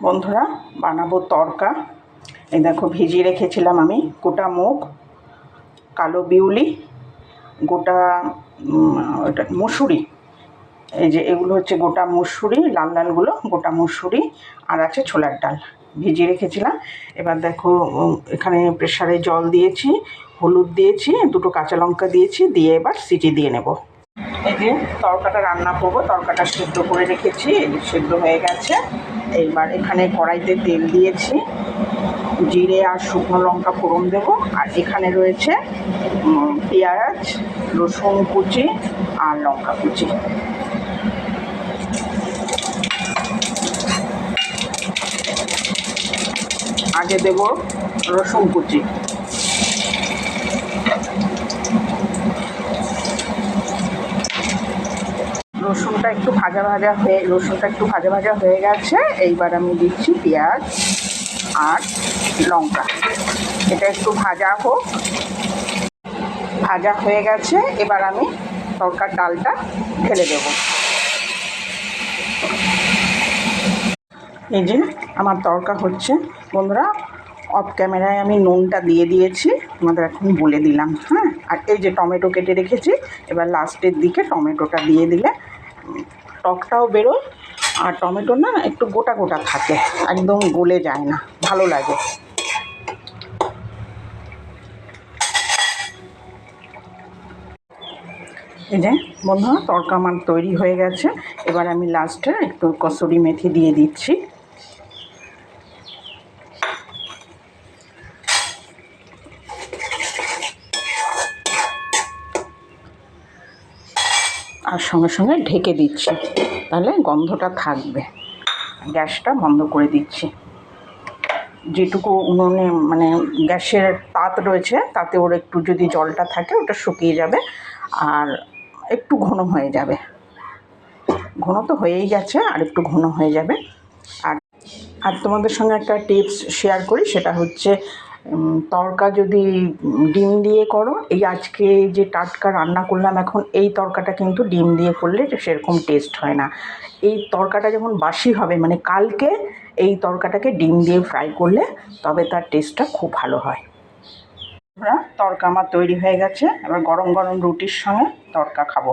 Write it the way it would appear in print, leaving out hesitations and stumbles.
বন্ধুরা বানাবো তড়কা। এই দেখো ভিজিয়ে রেখেছিলাম আমি গোটা মুগ, কালো বিউলি, গোটা ওটা মুসুরি। এই যে এগুলো হচ্ছে গোটা মুসুরি, লাল লালগুলো গোটা মুসুরি, আর আছে ছোলার ডাল ভিজিয়ে রেখেছিলাম। এবার দেখো এখানে প্রেসারে জল দিয়েছি, হলুদ দিয়েছি, দুটো কাঁচা লঙ্কা দিয়েছি, দিয়ে এবার সিটি দিয়ে নেব। এই যে তড়কাটা রান্না করবো, তড়কাটা সেদ্ধ করে রেখেছি, সেদ্ধ হয়ে গেছে। এইবার এখানে কড়াইতে তেল দিয়েছি, জিরে আর শুকনো লঙ্কা ফোড়ন দেবো। আর এখানে রয়েছে পেঁয়াজ, রসুন কুচি আর লঙ্কা কুচি। আগে দেব রসুন কুচি। রসুনটা একটু ভাজা ভাজা হয়ে গেছে। এইবার আমি দিচ্ছি পেঁয়াজ আর লঙ্কা। এটা একটু ভাজা হোক। ভাজা হয়ে গেছে, এবার আমি তড়কার ডালটা ঢেলে দেব। এই যে আমার তড়কা হচ্ছে। বন্ধুরা, অফ ক্যামেরায় আমি নুনটা দিয়ে দিয়েছি, তোমাদের এখন বলে দিলাম। হ্যাঁ, আর এই যে টমেটো কেটে রেখেছি, এবার লাস্টের দিকে টমেটোটা দিয়ে দিলে টকটাও বেরোয়, আর টমেটো না একটু গোটা গোটা থাকে, একদম গলে যায় না, ভালো লাগে। এই যে বন্ধুরা, তড়কা আমার তৈরি হয়ে গেছে। এবার আমি লাস্টে একটু কসুরি মেথি দিয়ে দিচ্ছি। আর সঙ্গে সঙ্গে ঢেকে দিচ্ছি, তাহলে গন্ধটা থাকবে। গ্যাসটা বন্ধ করে দিচ্ছি। যেটুকু উনুনে মানে গ্যাসের তাত রয়েছে, তাতে ওর একটু যদি জলটা থাকে ওটা শুকিয়ে যাবে, আর একটু ঘন হয়ে যাবে। ঘন তো হয়েই গেছে, আর একটু ঘন হয়ে যাবে। আর তোমাদের সঙ্গে একটা টিপস শেয়ার করি, সেটা হচ্ছে তড়কা যদি ডিম দিয়ে করো, এই আজকে যে টাটকা রান্না করলাম এখন, এই তড়কাটা কিন্তু ডিম দিয়ে করলে সেরকম টেস্ট হয় না। এই তড়কাটা যখন বাসি হবে, মানে কালকে এই তড়কাটাকে ডিম দিয়ে ফ্রাই করলে তবে তার টেস্টটা খুব ভালো হয়। তড়কা আমার তৈরি হয়ে গেছে। এবার গরম গরম রুটির সঙ্গে তড়কা খাবো।